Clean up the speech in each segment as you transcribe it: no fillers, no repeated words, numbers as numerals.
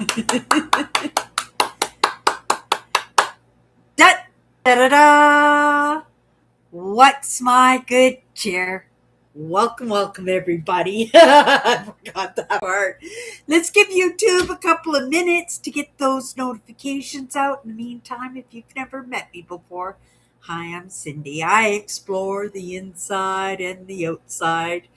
Da da da da! What's my good cheer? Welcome, welcome, everybody. I forgot that part. Let's give YouTube a couple of minutes to get those notifications out. In the meantime, if you've never met me before, hi, I'm Cindy. I explore the inside and the outside.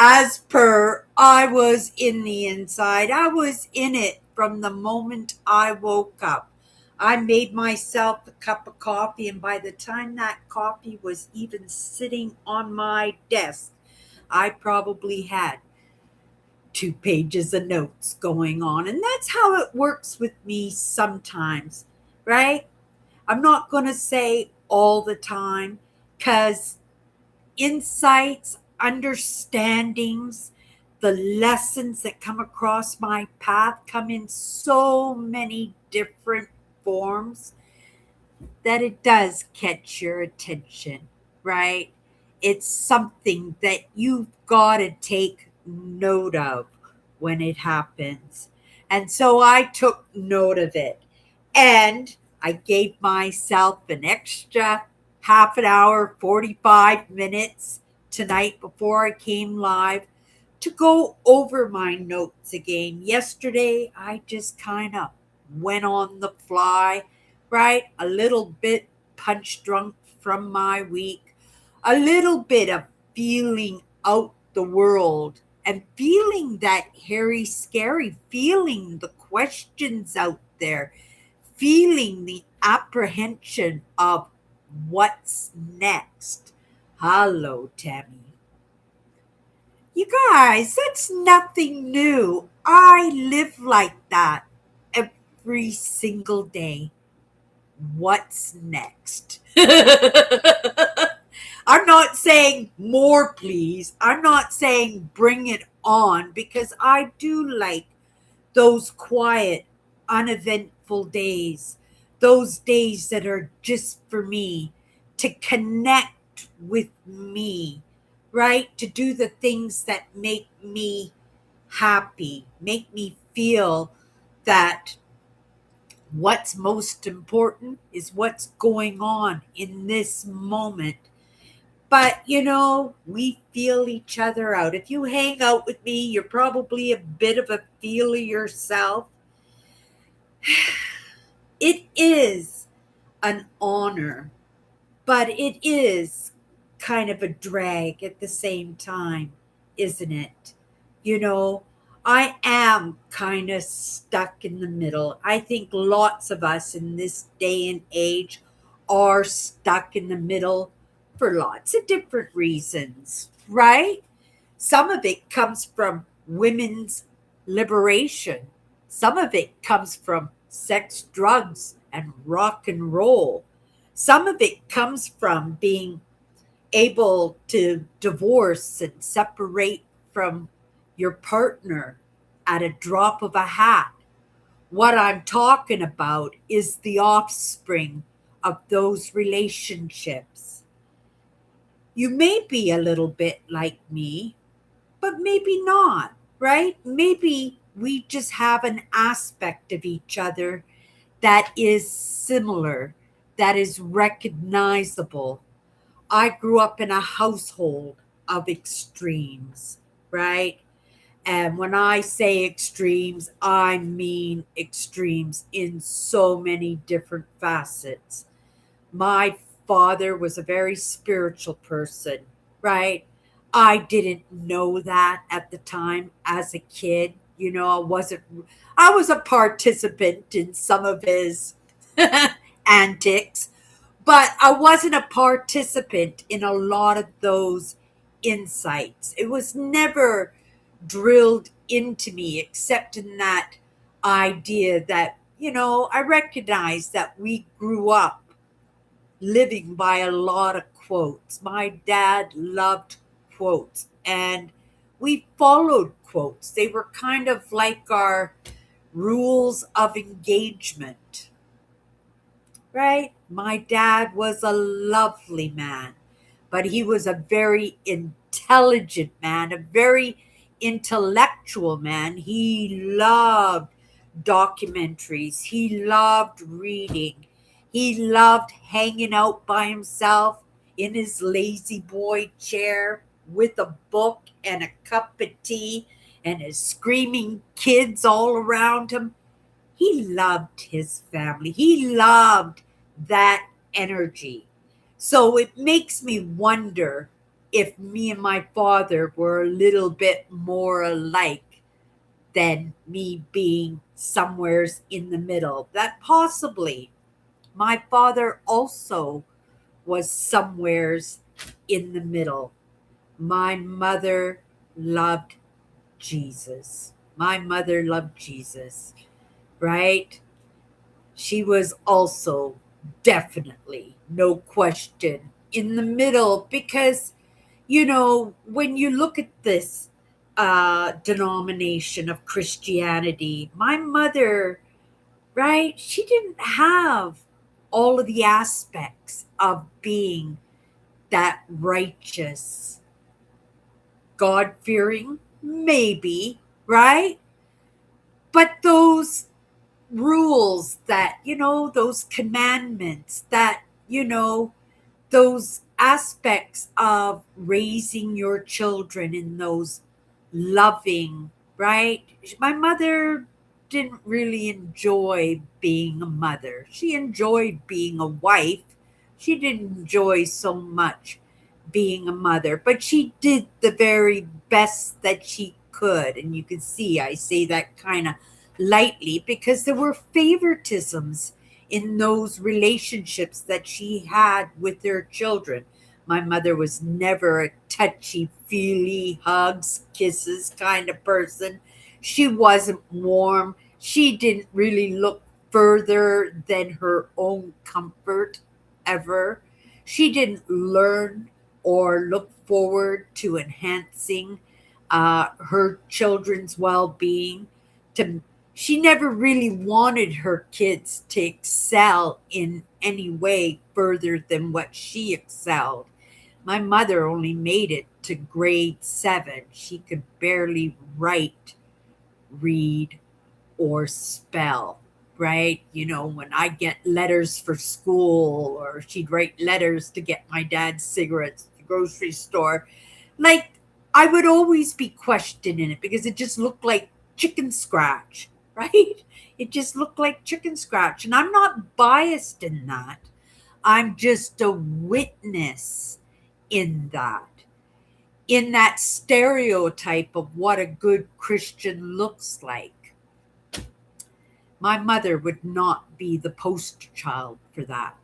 As per, I was in the inside. I was in it from the moment I woke up. I made myself a cup of coffee, and by the time that coffee was even sitting on my desk, I probably had 2 pages of notes going on. And that's how it works with me sometimes, right? I'm not going to say all the time because insights, understandings, the lessons that come across my path come in so many different forms that it does catch your attention, right? It's something that you've got to take note of when it happens. And so I took note of it. And I gave myself an extra half an hour, 45 minutes tonight before I came live to go over my notes again. Yesterday, I just kind of went on the fly, right? A little bit punch drunk from my week, a little bit of feeling out the world and feeling that hairy, scary, feeling the questions out there, feeling the apprehension of what's next. Hello, Tammy. You guys, that's nothing new. I live like that every single day. What's next? I'm not saying more, please. I'm not saying bring it on because I do like those quiet, uneventful days, those days that are just for me, to connect with me, right? To do the things that make me happy, make me feel that what's most important is what's going on in this moment. But we feel each other out. If you hang out with me, you're probably a bit of a feeler yourself. It is an honor, but it is kind of a drag at the same time, isn't it? You know, I am kind of stuck in the middle. I think lots of us in this day and age are stuck in the middle for lots of different reasons, right? Some of it comes from women's liberation. Some of it comes from sex, drugs, and rock and roll. Some of it comes from being able to divorce and separate from your partner at a drop of a hat. What I'm talking about is the offspring of those relationships. You may be a little bit like me, but maybe not, right? Maybe we just have an aspect of each other that is similar, that is recognizable. I grew up in a household of extremes, right? And when I say extremes, I mean extremes in so many different facets. My father was a very spiritual person, right? I didn't know that at the time as a kid. I was a participant in some of his antics, but I wasn't a participant in a lot of those insights. It was never drilled into me except in that idea that, I recognize that we grew up living by a lot of quotes. My dad loved quotes, and we followed quotes. They were kind of like our rules of engagement, right? My dad was a lovely man, but he was a very intelligent man, a very intellectual man. He loved documentaries. He loved reading. He loved hanging out by himself in his lazy boy chair with a book and a cup of tea and his screaming kids all around him. He loved his family. He loved that energy. So it makes me wonder if me and my father were a little bit more alike than me being somewheres in the middle. That possibly my father also was somewheres in the middle. My mother loved Jesus. My mother loved Jesus, right? She was also definitely, no question, in the middle because, when you look at this denomination of Christianity, my mother, right, she didn't have all of the aspects of being that righteous, God fearing, maybe, right? But those rules that, those commandments that, those aspects of raising your children in those loving, right? My mother didn't really enjoy being a mother. She enjoyed being a wife. She didn't enjoy so much being a mother, but she did the very best that she could. And you can see I say that kind of lightly because there were favoritisms in those relationships that she had with her children. My mother was never a touchy feely, hugs, kisses kind of person. She wasn't warm. She didn't really look further than her own comfort ever. She didn't learn or look forward to enhancing her children's well being. To She never really wanted her kids to excel in any way further than what she excelled. My mother only made it to grade 7. She could barely write, read, or spell, right? When I get letters for school, or she'd write letters to get my dad cigarettes at the grocery store, like I would always be questioning it because it just looked like chicken scratch, right? It just looked like chicken scratch. And I'm not biased in that. I'm just a witness in that stereotype of what a good Christian looks like. My mother would not be the poster child for that,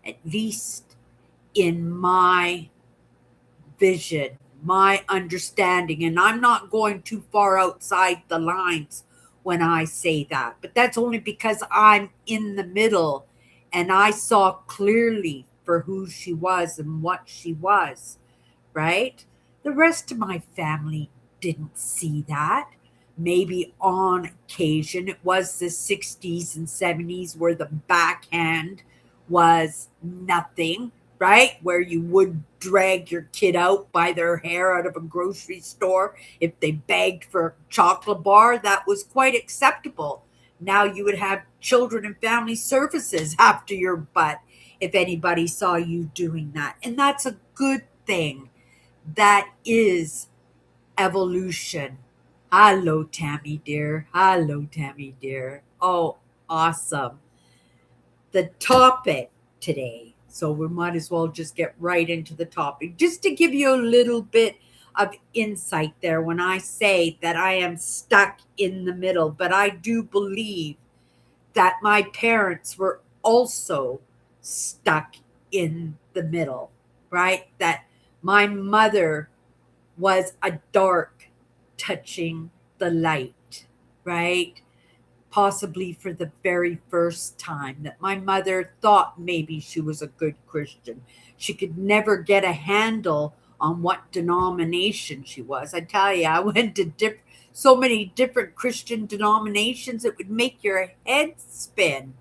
at least in my vision, my understanding. And I'm not going too far outside the lines when I say that, but that's only because I'm in the middle and I saw clearly for who she was and what she was, right? The rest of my family didn't see that. Maybe on occasion, it was the 60s and 70s where the backhand was nothing, right? Where you would drag your kid out by their hair out of a grocery store. If they begged for a chocolate bar, that was quite acceptable. Now you would have children and family services after your butt if anybody saw you doing that. And that's a good thing. That is evolution. Hello, Tammy dear. Hello, Tammy dear. Oh, awesome. The topic today. So we might as well just get right into the topic. Just to give you a little bit of insight there when I say that I am stuck in the middle, but I do believe that my parents were also stuck in the middle, right? That my mother was a dark touching the light, right? Possibly for the very first time, that my mother thought maybe she was a good Christian. She could never get a handle on what denomination she was. I tell you, I went to so many different Christian denominations, it would make your head spin,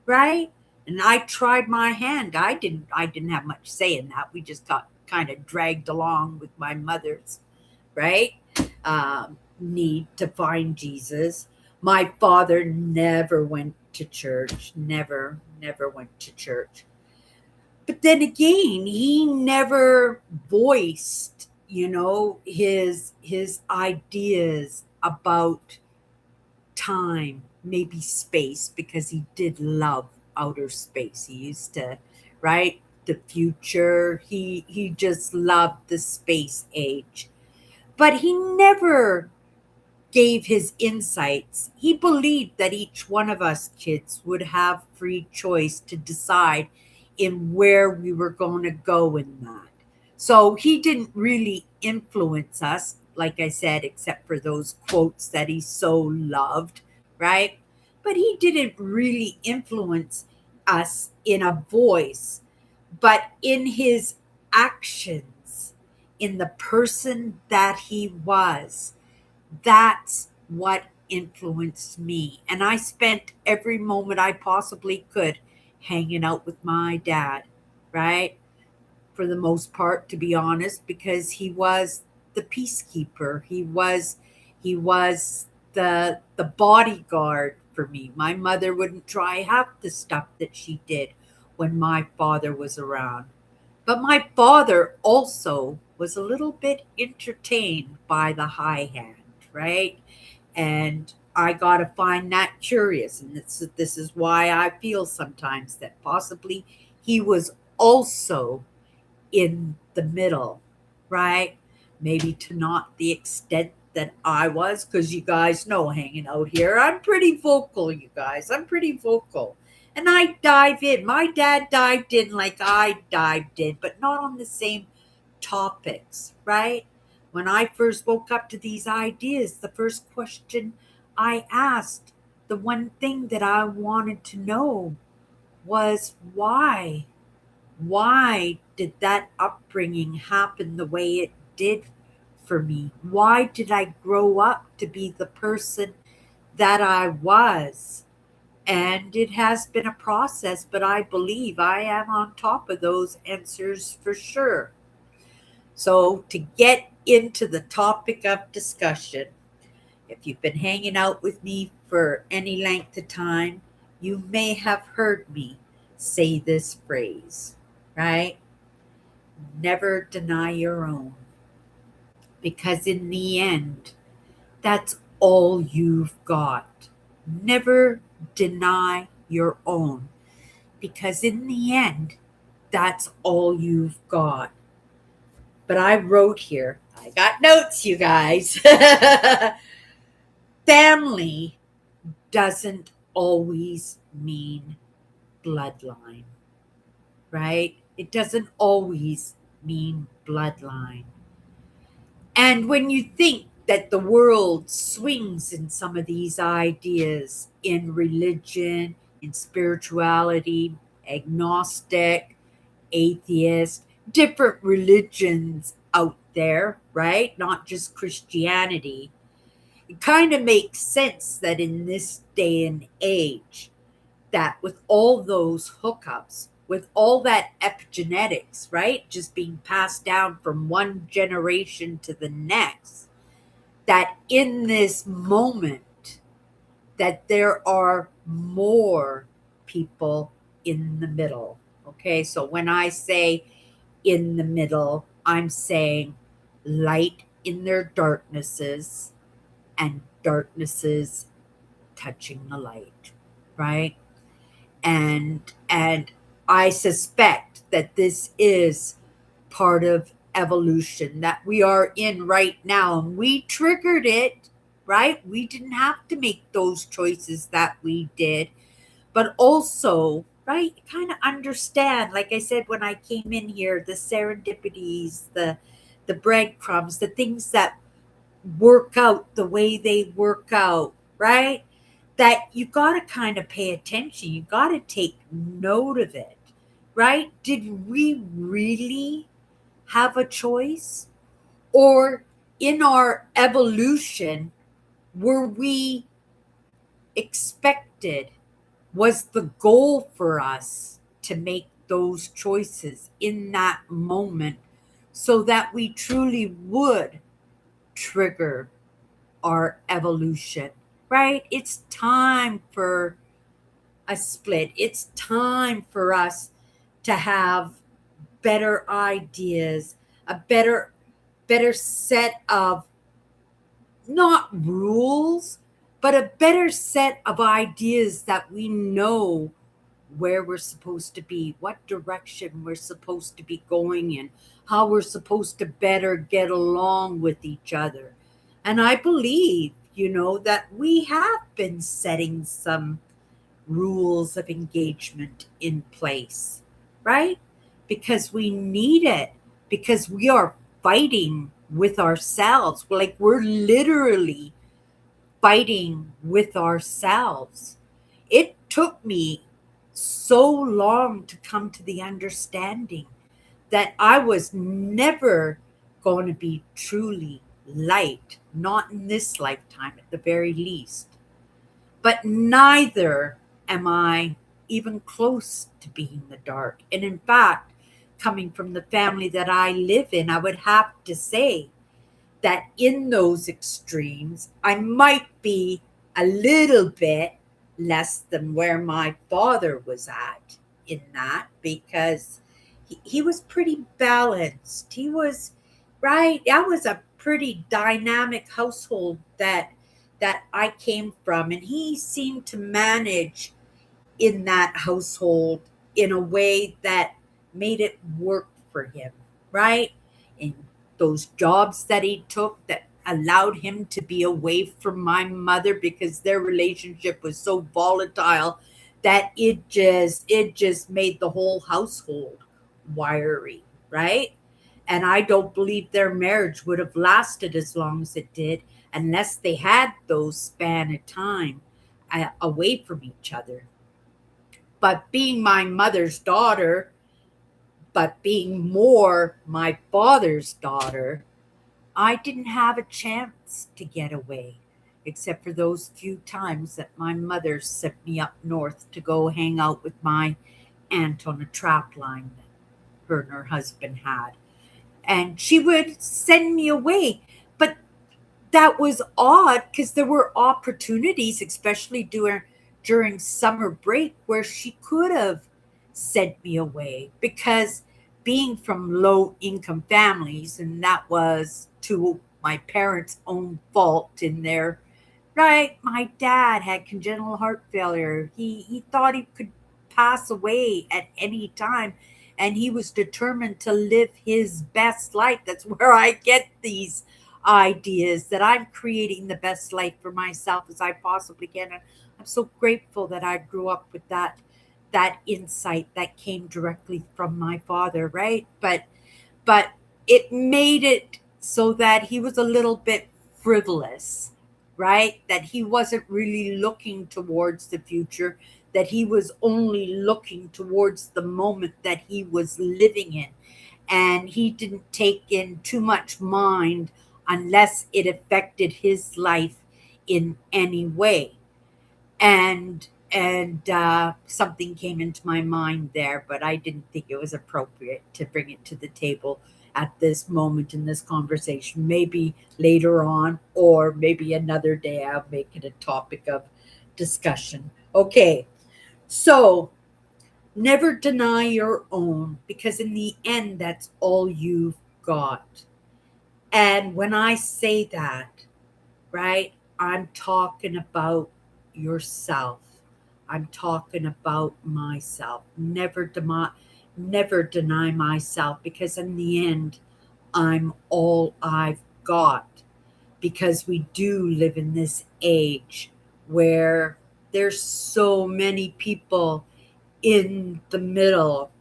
right? And I tried my hand. I didn't have much say in that. We just got kind of dragged along with my mother's, right? Need to find Jesus. My father never went to church, never went to church. But then again, he never voiced, his ideas about time, maybe space, because he did love outer space. He used to, right? The future. He just loved the space age. But he never gave his insights. He believed that each one of us kids would have free choice to decide in where we were going to go in that. So he didn't really influence us, like I said, except for those quotes that he so loved, right? But he didn't really influence us in a voice, but in his actions, in the person that he was. That's what influenced me. And I spent every moment I possibly could hanging out with my dad, right? For the most part, to be honest, because he was the peacekeeper. He was the bodyguard for me. My mother wouldn't try half the stuff that she did when my father was around. But my father also was a little bit entertained by the high hand, right? And I got to find that curious. And this is why I feel sometimes that possibly he was also in the middle, right? Maybe to not the extent that I was, because you guys know hanging out here, I'm pretty vocal, you guys. I'm pretty vocal. And I dive in. My dad dived in like I dived in, but not on the same topics, right? When I first woke up to these ideas, the first question I asked, the one thing that I wanted to know was why? Why did that upbringing happen the way it did for me? Why did I grow up to be the person that I was? And it has been a process, but I believe I am on top of those answers for sure. So, to get into the topic of discussion, if you've been hanging out with me for any length of time, you may have heard me say this phrase, right? Never deny your own. Because in the end, that's all you've got. Never deny your own. Because in the end, that's all you've got. But I wrote here, I got notes, you guys. Family doesn't always mean bloodline, right? It doesn't always mean bloodline. And when you think that the world swings in some of these ideas in religion, in spirituality, agnostic, atheist, different religions out there, right? Not just Christianity. It kind of makes sense that in this day and age, that with all those hookups, with all that epigenetics, right, just being passed down from one generation to the next, that in this moment, that there are more people in the middle. Okay, so when I say in the middle, I'm saying light in their darknesses and darknesses touching the light, right? And I suspect that this is part of evolution that we are in right now, and we triggered it, right? We didn't have to make those choices that we did, but also, right, kind of understand, like I said when I came in here, the serendipities, the breadcrumbs, the things that work out the way they work out, right? That you got to kind of pay attention. You got to take note of it, right? Did we really have a choice? Or in our evolution, were we expected? Was the goal for us to make those choices in that moment so that we truly would trigger our evolution? right? It's time for a split. It's time for us to have better ideas, a better set of not rules, but a better set of ideas that we know where we're supposed to be, what direction we're supposed to be going in, how we're supposed to better get along with each other. And I believe, that we have been setting some rules of engagement in place, right? Because we need it, because we are fighting with ourselves. Like we're literally fighting with ourselves. It took me so long to come to the understanding that I was never going to be truly light, not in this lifetime at the very least. But neither am I even close to being the dark. And in fact, coming from the family that I live in, I would have to say that in those extremes, I might be a little bit less than where my father was at in that, because he was pretty balanced. He was right. That was a pretty dynamic household that I came from, and he seemed to manage in that household in a way that made it work for him, right? And those jobs that he took that allowed him to be away from my mother because their relationship was so volatile that it just made the whole household wiry, right? And I don't believe their marriage would have lasted as long as it did unless they had those span of time away from each other. But being my mother's daughter, but being more my father's daughter, I didn't have a chance to get away, except for those few times that my mother sent me up north to go hang out with my aunt on a trap line that her and her husband had. And she would send me away. But that was odd because there were opportunities, especially during summer break, where she could have sent me away because being from low income families, and that was to my parents' own fault in their right. My dad had congenital heart failure. He thought he could pass away at any time, and he was determined to live his best life. That's where I get these ideas that I'm creating the best life for myself as I possibly can. And I'm so grateful that I grew up with that insight that came directly from my father, right? But it made it so that he was a little bit frivolous, right? That he wasn't really looking towards the future, that he was only looking towards the moment that he was living in. And he didn't take in too much mind unless it affected his life in any way. And something came into my mind there, but I didn't think it was appropriate to bring it to the table at this moment in this conversation. Maybe later on, or maybe another day, I'll make it a topic of discussion. Okay, so never deny your own, because in the end, that's all you've got. And when I say that, right? I'm talking about yourself. I'm talking about myself. Never deny myself, because in the end, I'm all I've got. Because we do live in this age where there's so many people in the middle,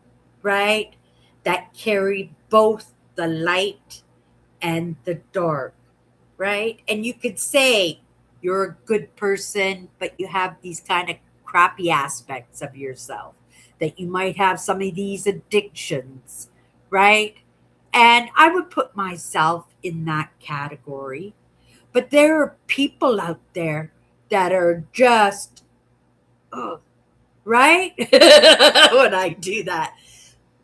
right? That carry both the light and the dark, right? And you could say you're a good person, but you have these kind of crappy aspects of yourself, that you might have some of these addictions, right? And I would put myself in that category. But there are people out there that are just, ugh, right? When I do that,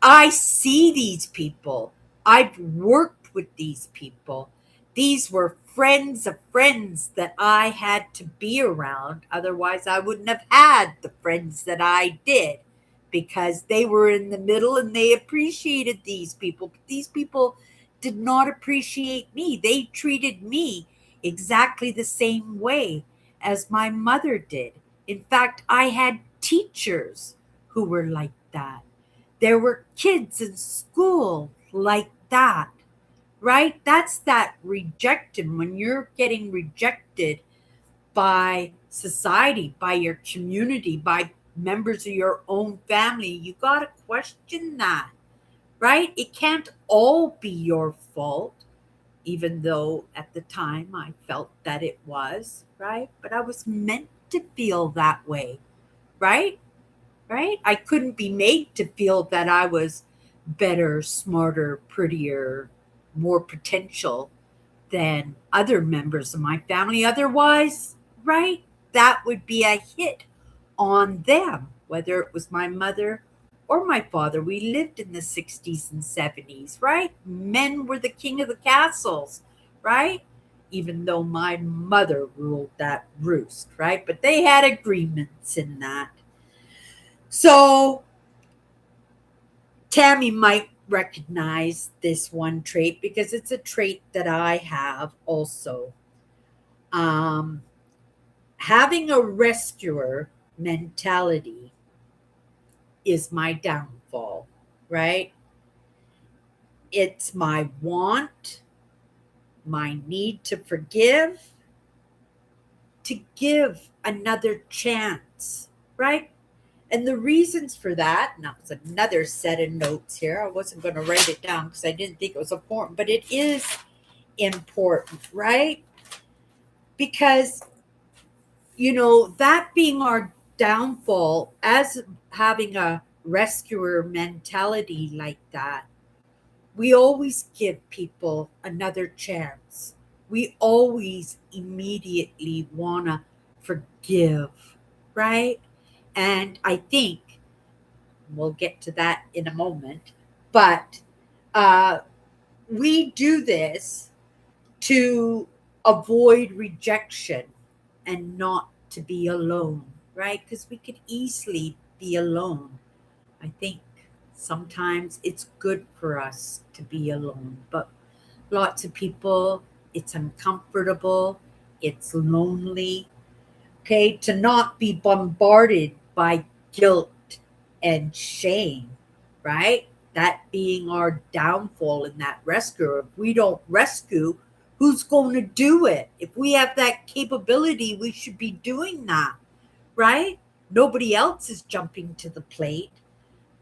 I see these people. I've worked with these people. These were friends of friends that I had to be around. Otherwise, I wouldn't have had the friends that I did because they were in the middle and they appreciated these people. But these people did not appreciate me. They treated me exactly the same way as my mother did. In fact, I had teachers who were like that. There were kids in school like that, right? That's that rejection. When you're getting rejected by society, by your community, by members of your own family, you got to question that, right? It can't all be your fault, even though at the time I felt that it was, right? But I was meant to feel that way, right? Right? I couldn't be made to feel that I was better, smarter, prettier, more potential than other members of my family. Otherwise, right? That would be a hit on them, whether it was my mother or my father. We lived in the 60s and 70s, right? Men were the king of the castles, right? Even though my mother ruled that roost, right? But they had agreements in that. So Tammy might recognize this one trait because it's a trait that I have also. Um, Having a rescuer mentality is my downfall, right? It's my want, my need to forgive, to give another chance, right? And the reasons for that, and that was another set of notes here. I wasn't going to write it down because I didn't think it was important, but it is important, right? Because, that being our downfall, as having a rescuer mentality like that, we always give people another chance. We always immediately want to forgive, right? And I think we'll get to that in a moment. But uh, we do this to avoid rejection and not to be alone, right? Because we could easily be alone. I think sometimes it's good for us to be alone, but lots of people, it's uncomfortable, it's lonely, okay? To not be bombarded by guilt and shame, right? That being our downfall in that rescue. If we don't rescue, who's going to do it? If we have that capability, we should be doing that, right? Nobody else is jumping to the plate.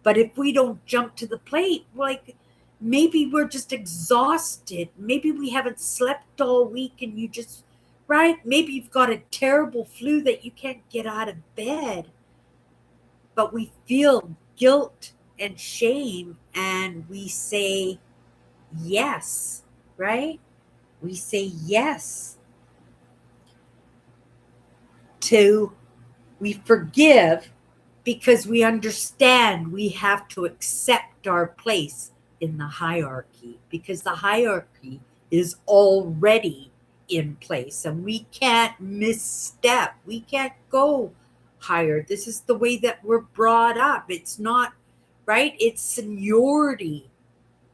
But if we don't jump to the plate, like maybe we're just exhausted. Maybe we haven't slept all week and you just, right? Maybe you've got a terrible flu that you can't get out of bed. But we feel guilt and shame and we say yes, right? We say yes to, we forgive because we understand we have to accept our place in the hierarchy because the hierarchy is already in place and we can't misstep. We can't go higher. This is the way that we're brought up. It's not right. It's seniority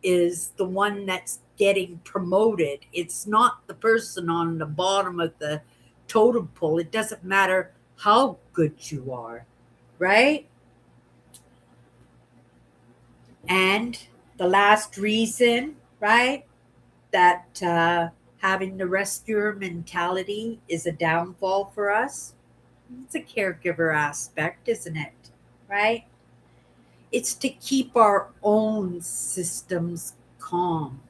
is the one that's getting promoted. It's not the person on the bottom of the totem pole. It doesn't matter how good you are, right? And the last reason, right, that having the rescuer mentality is a downfall for us, it's a caregiver aspect, isn't it? Right? It's to keep our own systems calm,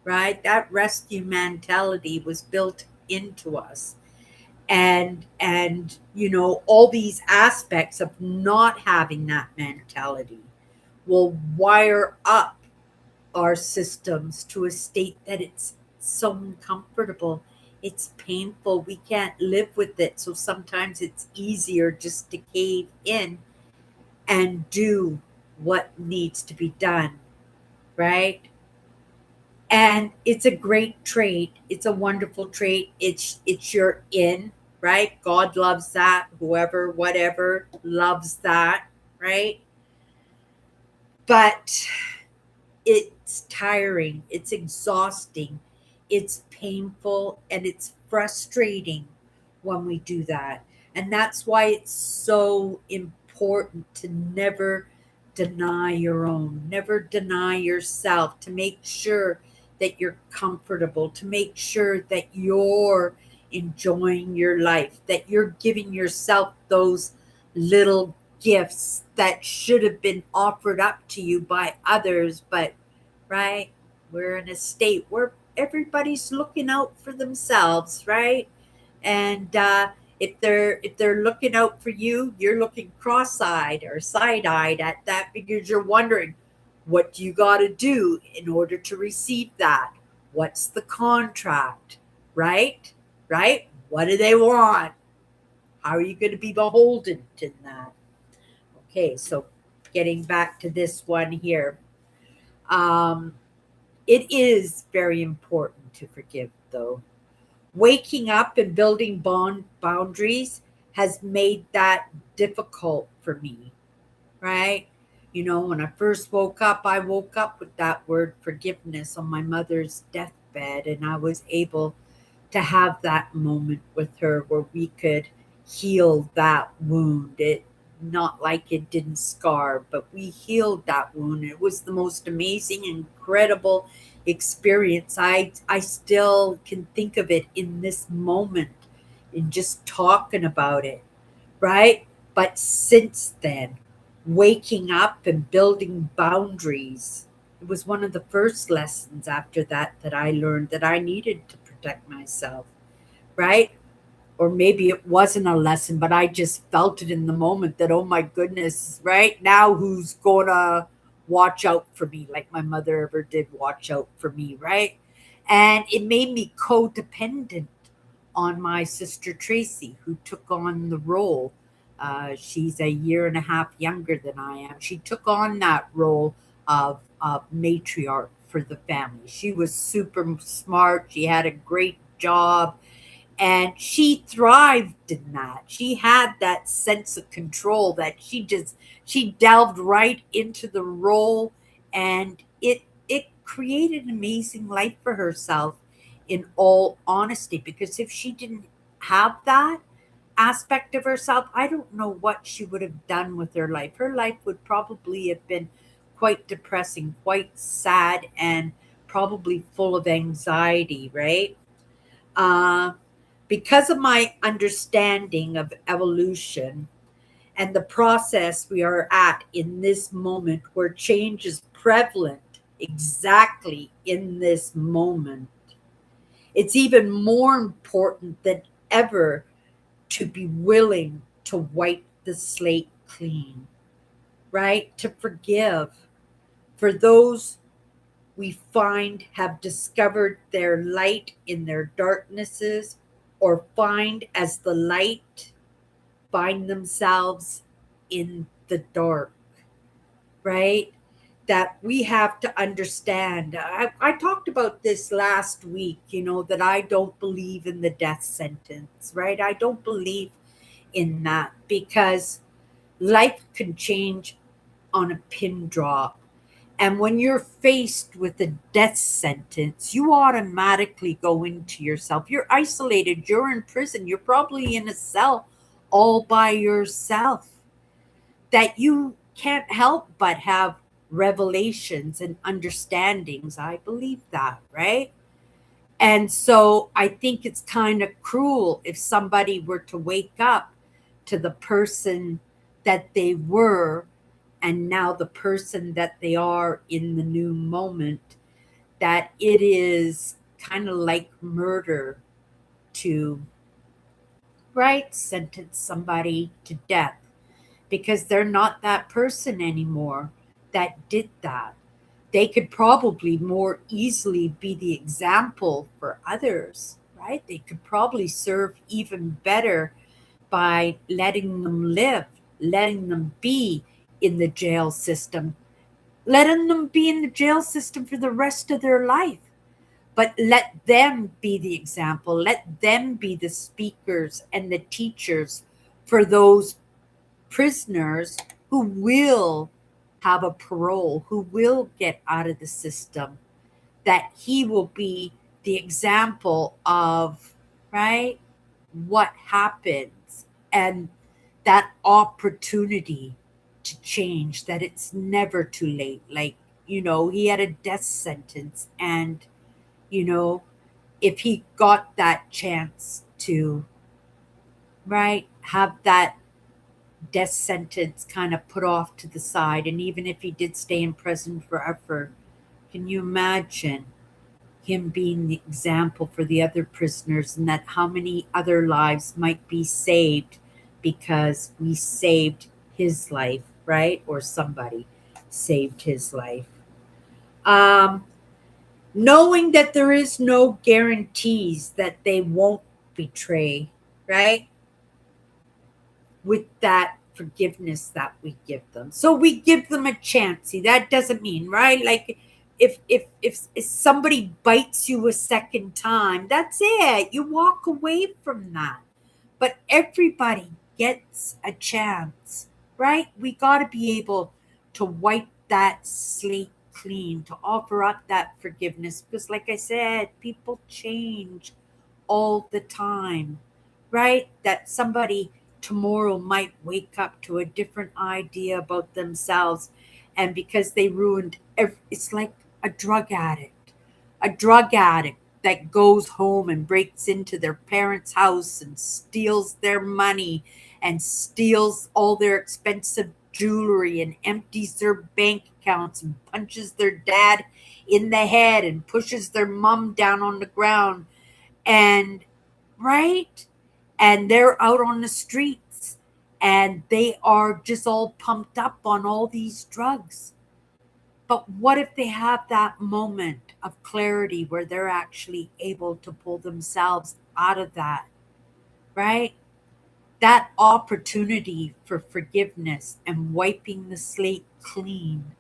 right? That rescue mentality was built into us. And all these aspects of not having that mentality will wire up our systems to a state that it's so uncomfortable. It's painful. We can't live with it. So sometimes it's easier just to cave in and do what needs to be done, right? And it's a great trait. It's a wonderful trait. It's your in, right? God loves that. Whoever, whatever loves that, right? But it's tiring, it's exhausting, it's painful, and it's frustrating when we do that. And that's why it's so important to never deny your own, never deny yourself, to make sure that you're comfortable, to make sure that you're enjoying your life, that you're giving yourself those little gifts that should have been offered up to you by others, but right, we're in a state where everybody's looking out for themselves, right? And if they're looking out for you, you're looking cross-eyed or side-eyed at that because you're wondering, what do you got to do in order to receive that? What's the contract, right? Right? What do they want? How are you going to be beholden to that? Okay, so getting back to this one here. Um, it is very important to forgive, though. Waking up and building boundaries has made that difficult for me, right? You know, when I first woke up, I woke up with that word forgiveness on my mother's deathbed, and I was able to have that moment with her where we could heal that wound. It not like it didn't scar, but we healed that wound. It was the most amazing, incredible experience. I still can think of it in this moment in just talking about it, right? But since then, waking up and building boundaries, it was one of the first lessons after that that I learned that I needed to protect myself, right? Or maybe it wasn't a lesson, but I just felt it in the moment that, oh my goodness, right now, who's going to watch out for me like my mother ever did watch out for me, right? And it made me codependent on my sister Tracy, who took on the role. She's a year and a half younger than I am. She took on that role of matriarch for the family. She was super smart. She had a great job and she thrived in that. She had that sense of control that she delved right into the role, and it created an amazing life for herself, in all honesty, because if she didn't have that aspect of herself, I don't know what she would have done with her life. Her life would probably have been quite depressing, quite sad, and probably full of anxiety, right? uh, because of my understanding of evolution and the process we are at in this moment where change is prevalent exactly in this moment, it's even more important than ever to be willing to wipe the slate clean, right? To forgive for those we find have discovered their light in their darknesses, or find as the light find themselves in the dark, right? That we have to understand. I talked about this last week, that I don't believe in the death sentence, right? I don't believe in that because life can change on a pin drop. And when you're faced with a death sentence, you automatically go into yourself. You're isolated, you're in prison, you're probably in a cell all by yourself, that you can't help but have revelations and understandings. I believe that, right? And so I think it's kind of cruel if somebody were to wake up to the person that they were and now the person that they are in the new moment, that it is kind of like murder to, right, sentence somebody to death because they're not that person anymore that did that. They could probably more easily be the example for others, right? They could probably serve even better by letting them live, letting them be in the jail system, letting them be in the jail system for the rest of their life. but let them be the example. Let them be the speakers and the teachers for those prisoners who will have a parole, who will get out of the system, that he will be the example of, right, what happens and that opportunity to change, that it's never too late. Like, he had a death sentence, and, you know, if he got that chance to, right, have that death sentence kind of put off to the side, and even if he did stay in prison forever, can you imagine him being the example for the other prisoners, and that how many other lives might be saved because we saved his life, right? Or somebody saved his life. Um, Knowing that there is no guarantees that they won't betray, right? With that forgiveness that we give them. So we give them a chance. See, that doesn't mean, right? Like if somebody bites you a second time, that's it. You walk away from that. But everybody gets a chance, right? We got to be able to wipe that slate clean, to offer up that forgiveness because like I said, people change all the time, right? That somebody tomorrow might wake up to a different idea about themselves. And because they ruined, it's like a drug addict, a drug addict that goes home and breaks into their parents' house and steals their money and steals all their expensive jewelry and empties their bank accounts and punches their dad in the head and pushes their mom down on the ground, and right, and they're out on the streets and they are just all pumped up on all these drugs. But what if they have that moment of clarity where they're actually able to pull themselves out of that, right? That opportunity for forgiveness and wiping the slate clean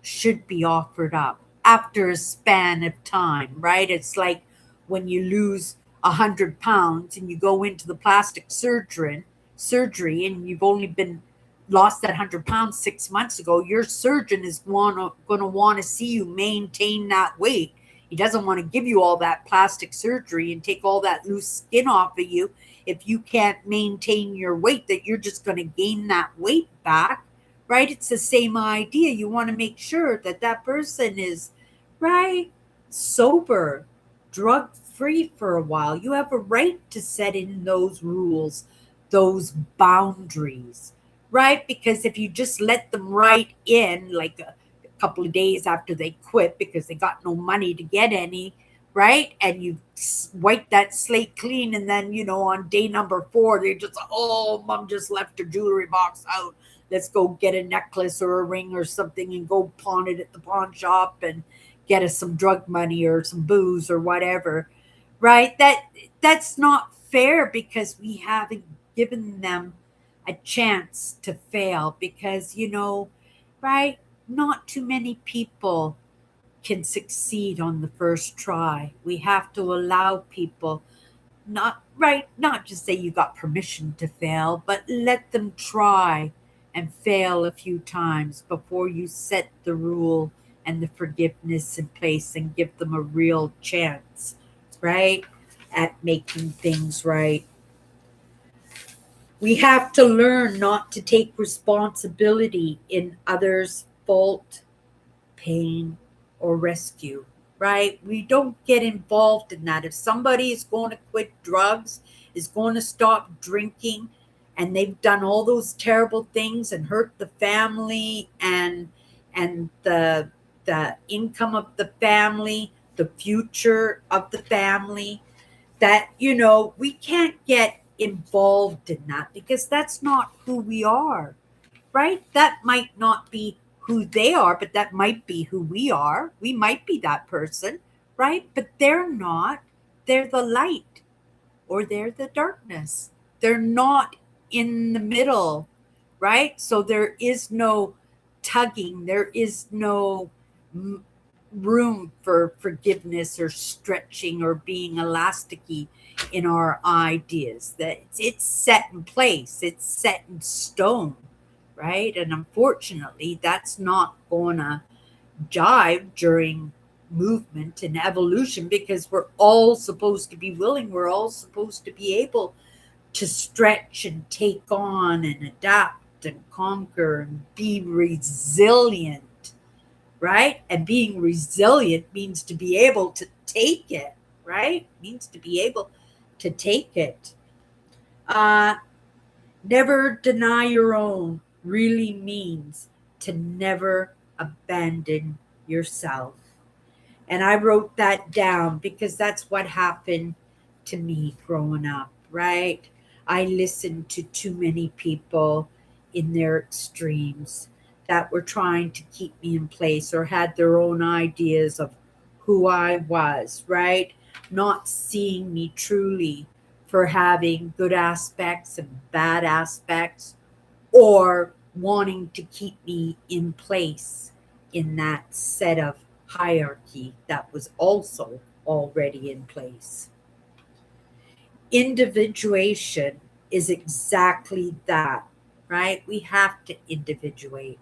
should be offered up after a span of time, right? It's like when you lose 100 pounds and you go into the plastic surgery, and you've only been lost that 100 pounds 6 months ago. Your surgeon is going to want to see you maintain that weight. He doesn't want to give you all that plastic surgery and take all that loose skin off of you if you can't maintain your weight, that you're just going to gain that weight back, right? It's the same idea. You want to make sure that that person is, right, sober, drug free for a while. You have a right to set in those rules, those boundaries, right? Because if you just let them right in, like a couple of days after they quit because they got no money to get any, right? And you wipe that slate clean, and then, on day number 4, they're just, oh, mom just left her jewelry box out. Let's go get a necklace or a ring or something and go pawn it at the pawn shop and get us some drug money or some booze or whatever, right? That's not fair because we haven't given them a chance to fail because, right? Not too many people can succeed on the first try. We have to allow people, not right, not just say you got permission to fail, but let them try and fail a few times before you set the rule and the forgiveness in place and give them a real chance, right, at making things right. We have to learn not to take responsibility in others' fault, pain, or rescue, right? We don't get involved in that. If somebody is going to quit drugs, is going to stop drinking, and they've done all those terrible things and hurt the family and the income of the family, the future of the family, that we can't get involved in that because that's not who we are, right? That might not be who they are, but that might be who we are. We might be that person, right? But they're not. They're the light or they're the darkness. They're not in the middle, right? So there is no tugging, there is no room for forgiveness or stretching or being elasticy in our ideas. That it's set in place, it's set in stone, right? And unfortunately, that's not gonna jive during movement and evolution because we're all supposed to be willing, we're all supposed to be able to stretch and take on and adapt and conquer and be resilient, right? And being resilient means to be able to take it, right? Means to be able to take it. Uh, Never deny your own really means to never abandon yourself. And I wrote that down because that's what happened to me growing up, right? I listened to too many people in their extremes that were trying to keep me in place or had their own ideas of who I was, right? Not seeing me truly for having good aspects and bad aspects, or wanting to keep me in place in that set of hierarchy that was also already in place. Individuation is exactly that, right? We have to individuate.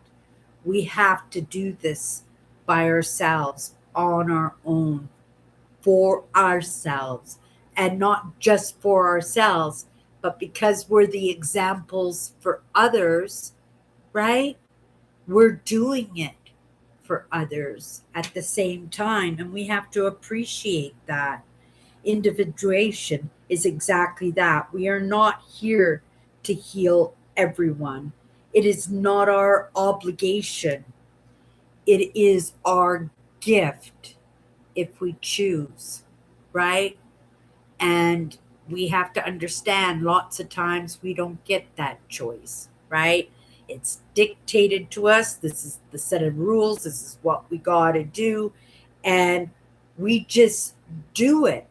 We have to do this by ourselves, on our own, for ourselves, and not just for ourselves, but because we're the examples for others, right? We're doing it for others at the same time, and we have to appreciate that. Individuation is exactly that. We are not here to heal everyone. It is not our obligation. It is our gift if we choose, right? And we have to understand lots of times we don't get that choice, right? It's dictated to us. This is the set of rules. This is what we got to do. And we just do it.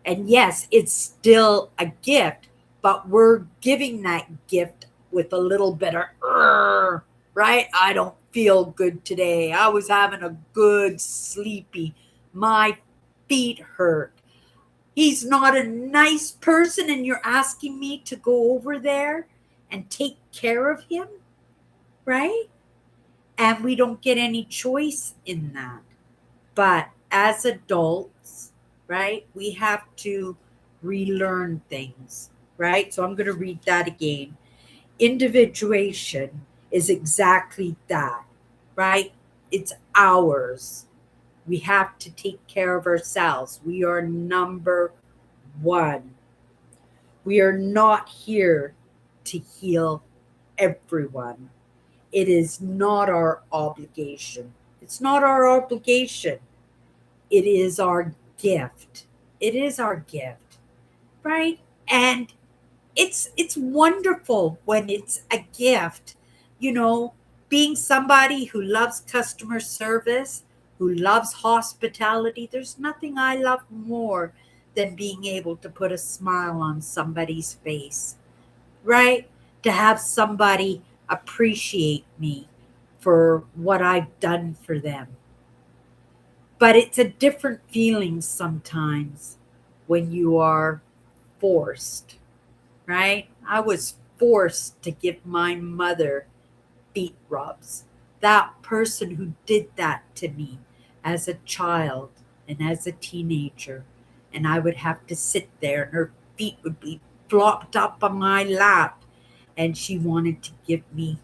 And yes, it's still a gift, but we're giving that gift with a little bit of, right? I don't feel good today. I was having a good sleepy. My feet hurt. He's not a nice person, and you're asking me to go over there and take care of him, right? And we don't get any choice in that. But as adults, right, we have to relearn things, right? So I'm going to read that again. Individuation is exactly that, right? It's ours. We have to take care of ourselves. We are number one. We are not here to heal everyone. It is not our obligation. It's not our obligation. It is our gift. It is our gift, right? And it's wonderful when it's a gift. You know, being somebody who loves customer service, who loves hospitality, there's nothing I love more than being able to put a smile on somebody's face, right? To have somebody appreciate me for what I've done for them. But it's a different feeling sometimes when you are forced, right? I was forced to give my mother feet rubs. That person who did that to me as a child and as a teenager. And I would have to sit there and her feet would be flopped up on my lap. And she wanted me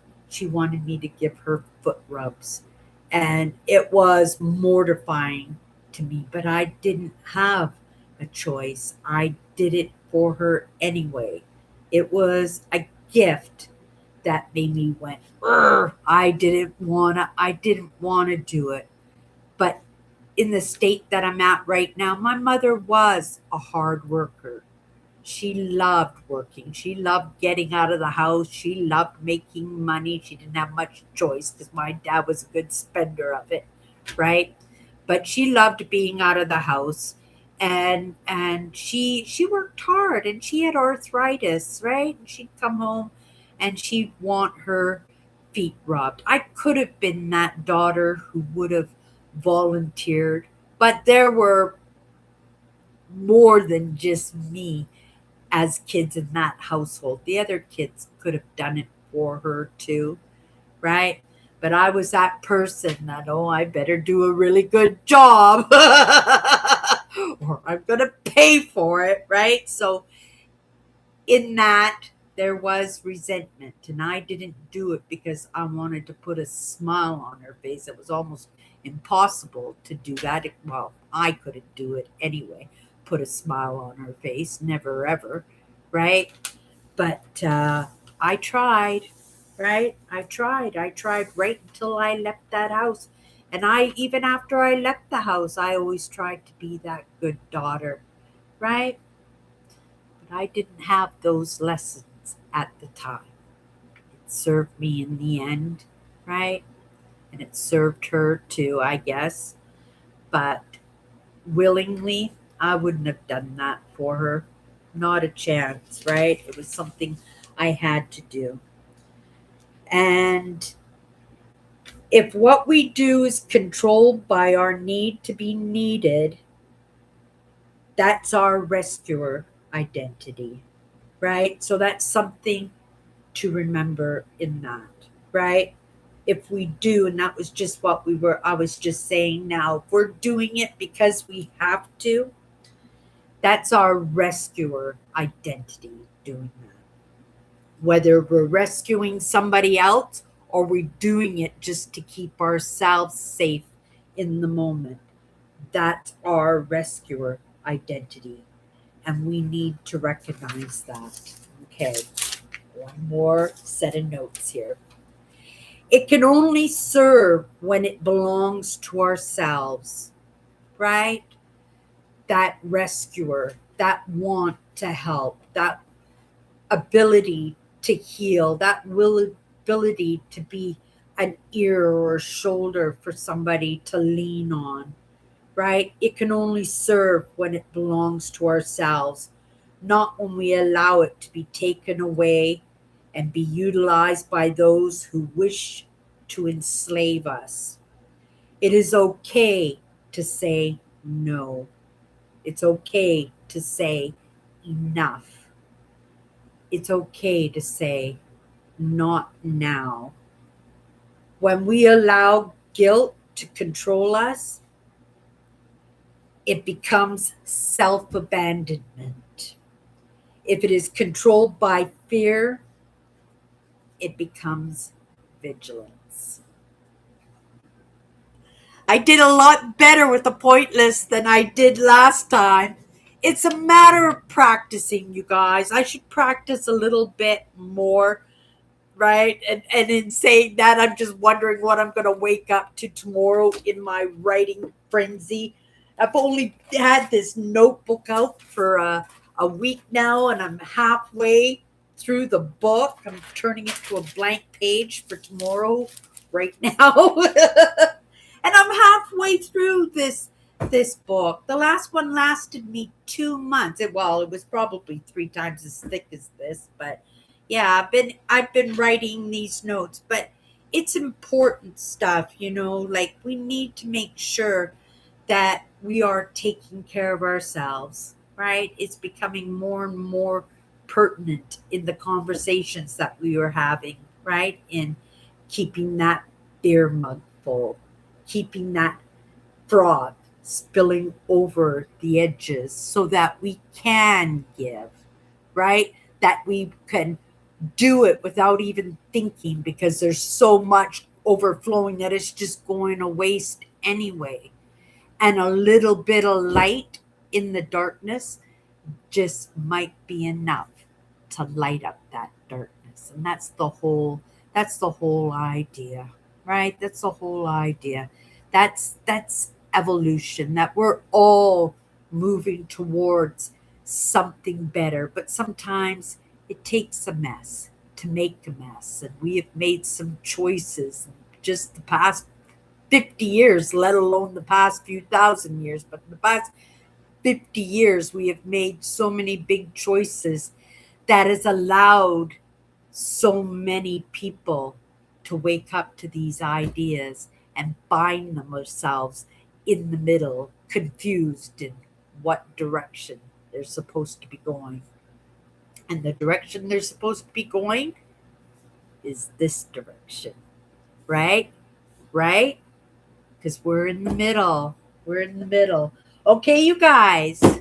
to give her foot rubs. And it was mortifying to me, but I didn't have a choice. I did it for her anyway. It was a gift that made me went, "Urgh." I didn't wanna do it. But in the state that I'm at right now, my mother was a hard worker. She loved working. She loved getting out of the house. She loved making money. She didn't have much choice because my dad was a good spender of it, right? But she loved being out of the house, and she worked hard, and she had arthritis, right? And she'd come home and she'd want her feet rubbed. I could have been that daughter who would have volunteered, but there were more than just me as kids in that household. The other kids could have done it for her too, right? But I was that person that, oh, I better do a really good job or I'm going to pay for it, right? So in that, there was resentment, and I didn't do it because I wanted to put a smile on her face. It was almost impossible to do that. Well, I couldn't do it anyway. Put a smile on her face, never ever, right? But I tried, right? I tried right until I left that house. And even after I left the house, I always tried to be that good daughter, right? But I didn't have those lessons at the time. It served me in the end, right? And it served her too, I guess. But willingly, I wouldn't have done that for her. Not a chance, right? It was something I had to do. And if what we do is controlled by our need to be needed, that's our rescuer identity, right? So that's something to remember in that, right? If we do, and that was just what I was just saying now, if we're doing it because we have to, that's our rescuer identity doing that. Whether we're rescuing somebody else or we're doing it just to keep ourselves safe in the moment, that's our rescuer identity. And we need to recognize that. Okay, one more set of notes here. It can only serve when it belongs to ourselves, right? That rescuer, that want to help, that ability to heal, that ability to be an ear or a shoulder for somebody to lean on, right? It can only serve when it belongs to ourselves, not when we allow it to be taken away and be utilized by those who wish to enslave us. It is okay to say no. It's okay to say enough. It's okay to say not now. When we allow guilt to control us, it becomes self abandonment. If it is controlled by fear, it becomes vigilance. I did a lot better with the point list than I did last time. It's a matter of practicing, you guys. I should practice a little bit more, right? And in saying that, I'm just wondering what I'm going to wake up to tomorrow in my writing frenzy. I've only had this notebook out for a week now, and I'm halfway through the book. I'm turning it to a blank page for tomorrow right now. And I'm halfway through this book. The last one lasted me 2 months. Well, it was probably 3 times as thick as this, but yeah, I've been writing these notes, but it's important stuff, like we need to make sure that we are taking care of ourselves, right? It's becoming more and more pertinent in the conversations that we are having, right? In keeping that beer mug full, keeping that froth spilling over the edges so that we can give, right? That we can do it without even thinking because there's so much overflowing that it's just going to waste anyway. And a little bit of light in the darkness just might be enough to light up that darkness. And that's the whole idea, right? That's the whole idea. That's evolution, that we're all moving towards something better, but sometimes it takes a mess to make a mess. And we have made some choices in just the past 50 years, let alone the past few thousand years, but in the past 50 years, we have made so many big choices that has allowed so many people to wake up to these ideas and find themselves in the middle, confused in what direction they're supposed to be going. And the direction they're supposed to be going is this direction, right? Right? Because we're in the middle. We're in the middle. Okay, you guys. Did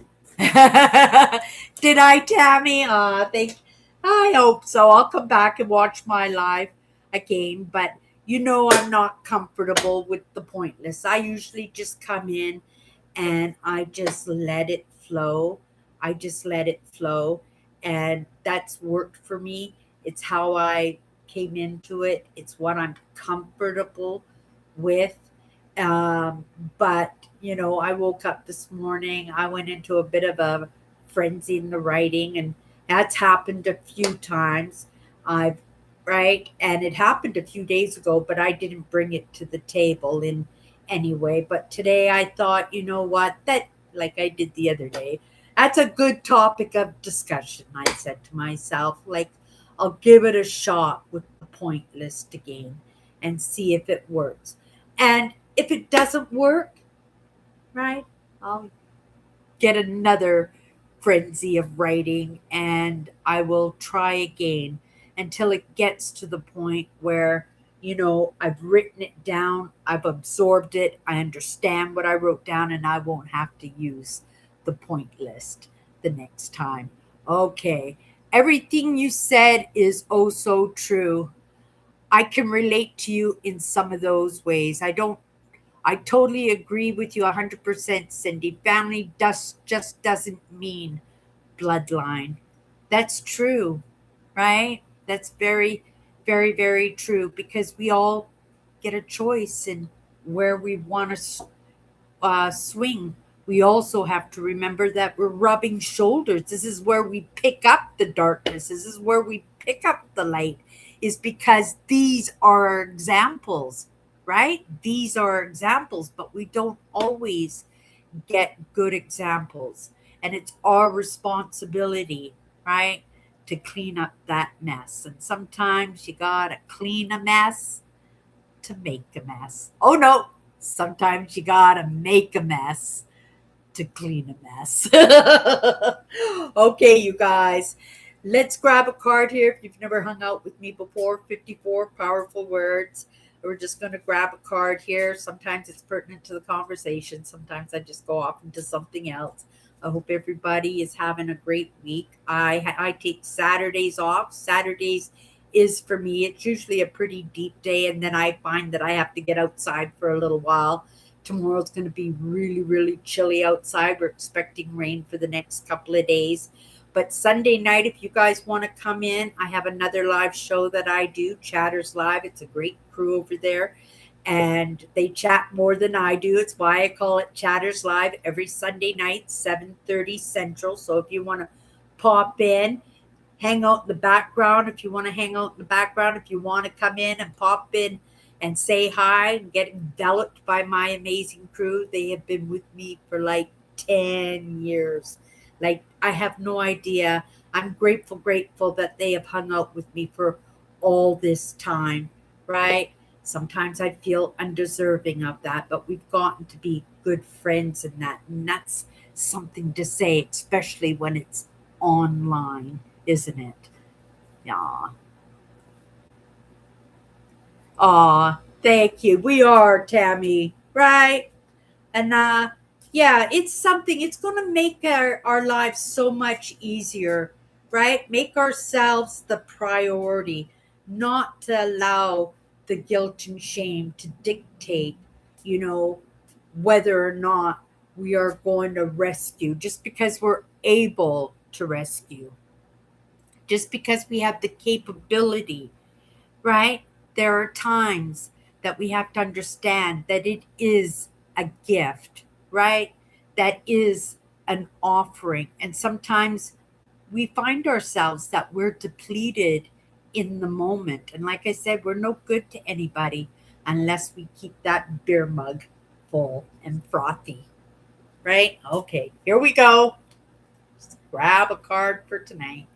I, Tammy? I hope so. I'll come back and watch my live again, but I'm not comfortable with the pointless. I usually just come in and I just let it flow. I just let it flow. And that's worked for me. It's how I came into it, it's what I'm comfortable with. Um, but, I woke up this morning, I went into a bit of a frenzy in the writing, and that's happened a few times. I've, right? And it happened a few days ago, but I didn't bring it to the table in anyway. But today I thought, you know what, that like I did the other day, that's a good topic of discussion. I said to myself, like, I'll give it a shot with the point list again and see if it works. And if it doesn't work, right, I'll get another frenzy of writing and I will try again until it gets to the point where, I've written it down, I've absorbed it, I understand what I wrote down, and I won't have to use the point list the next time. Okay. Everything you said is oh so true. I can relate to you in some of those ways. I totally agree with you 100%, Cindy. Family just doesn't mean bloodline. That's true, right? That's very, very, very true because we all get a choice in where we want to swing. We also have to remember that we're rubbing shoulders. This is where we pick up the darkness. This is where we pick up the light, is because these are examples, right? These are examples, but we don't always get good examples. And it's our responsibility, right, to clean up that mess. And sometimes you got to clean a mess to make a mess. Oh no, sometimes you gotta make a mess to clean a mess. Okay, you guys, let's grab a card here. If you've never hung out with me before, 54 powerful words. We're just going to grab a card here. Sometimes it's pertinent to the conversation. Sometimes I just go off into something else. I hope everybody is having a great week. I take Saturdays off. Saturdays is for me. It's usually a pretty deep day, and then I find that I have to get outside for a little while. Tomorrow's going to be really, really chilly outside. We're expecting rain for the next couple of days. But Sunday night, if you guys want to come in, I have another live show that I do, Chatters Live. It's a great crew over there, and they chat more than I do. It's why I call it Chatters Live every Sunday night, 7:30 Central. So if you want to pop in, hang out in the background, if you want to hang out in the background, if you want to come in and pop in and say hi and get enveloped by my amazing crew. They have been with me for like 10 years. Like, I have no idea. I'm grateful that they have hung out with me for all this time, right? Sometimes I feel undeserving of that, but we've gotten to be good friends in that. And that's something to say, especially when it's online, isn't it? Yeah. Aw, thank you. We are, Tammy, right? And yeah, it's something, it's going to make our lives so much easier, right? Make ourselves the priority, not to allow the guilt and shame to dictate, you know, whether or not we are going to rescue, just because we're able to rescue, just because we have the capability, right? There are times that we have to understand that it is a gift, right? That is an offering. And sometimes we find ourselves that we're depleted in the moment. And like I said, we're no good to anybody unless we keep that beer mug full and frothy, right? Okay, here we go. Just grab a card for tonight.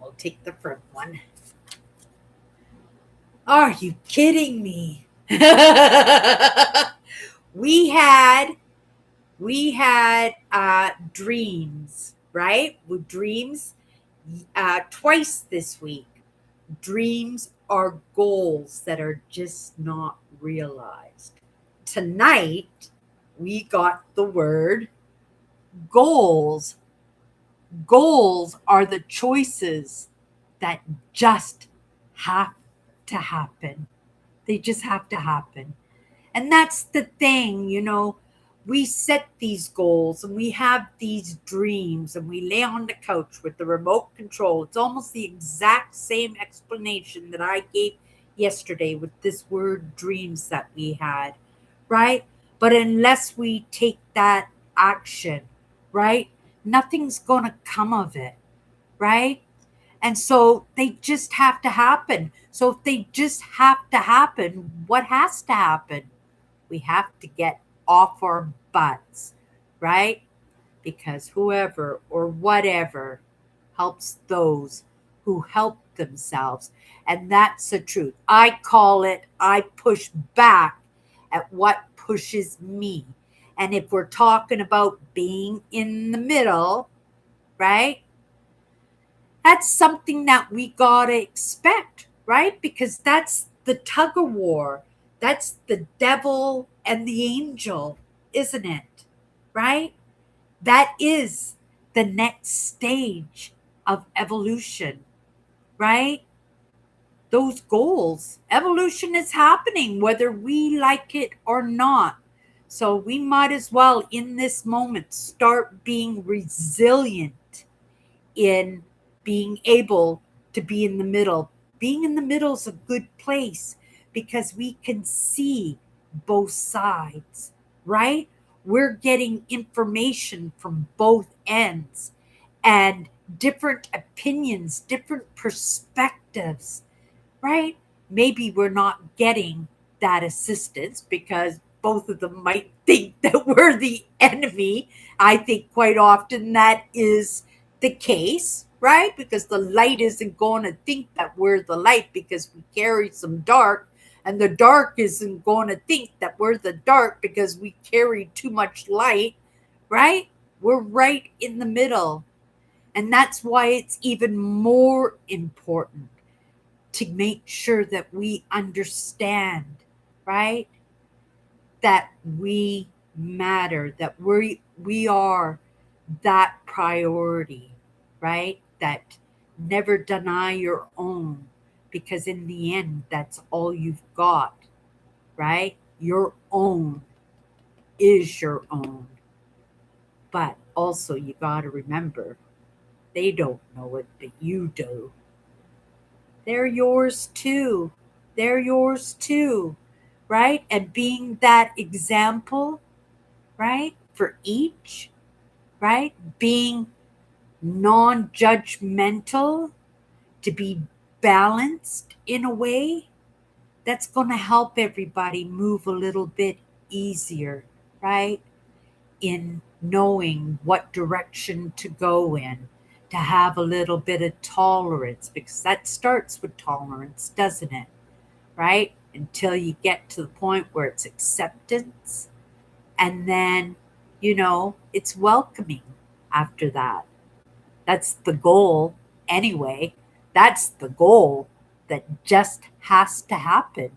We'll take the front one. Are you kidding me? we had dreams, right? With dreams twice this week. Dreams are goals that are just not realized. Tonight, we got the word goals. Goals are the choices that just have to happen. They just have to happen. And that's the thing, we set these goals and we have these dreams and we lay on the couch with the remote control. It's almost the exact same explanation that I gave yesterday with this word dreams that we had, right? But unless we take that action, right, nothing's going to come of it, right? And so they just have to happen. So if they just have to happen, what has to happen? We have to get off our butts, right? Because whoever or whatever helps those who help themselves. And that's the truth. I push back at what pushes me. And if we're talking about being in the middle, right? That's something that we gotta expect, right? Because that's the tug of war. That's the devil and the angel, isn't it? Right? That is the next stage of evolution, right? Those goals. Evolution is happening whether we like it or not. So we might as well, in this moment, start being resilient in being able to be in the middle. Being in the middle is a good place because we can see both sides, right? We're getting information from both ends and different opinions, different perspectives, right? Maybe we're not getting that assistance because both of them might think that we're the enemy. I think quite often that is the case, right? Because the light isn't going to think that we're the light because we carry some dark, and the dark isn't going to think that we're the dark because we carry too much light, right? We're right in the middle. And that's why it's even more important to make sure that we understand, right? That we matter, that we are that priority, right? That never deny your own, because in the end, that's all you've got, right? Your own is your own. But also, you got to remember, they don't know it, but you do. They're yours too. They're yours too, right? And being that example, right, for each, right? Being non judgmental, to be balanced in a way that's going to help everybody move a little bit easier, right? In knowing what direction to go in, to have a little bit of tolerance, because that starts with tolerance, doesn't it? Right? Until you get to the point where it's acceptance, and then, it's welcoming after that. That's the goal anyway. That's the goal that just has to happen.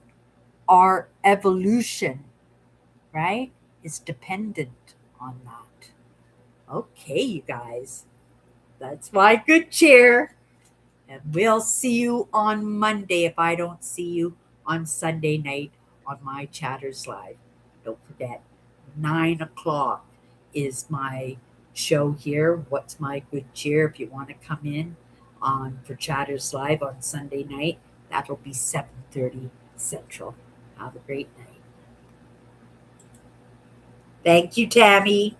Our evolution, right, is dependent on that. Okay, you guys, that's my good cheer. And we'll see you on Monday if I don't see you on Sunday night on my Chatters Live. Don't forget, 9 o'clock is my show here. What's my good cheer? If you want to come in on for Chatters Live on Sunday night, that'll be 7:30 Central. Have a great night. Thank you, Tammy.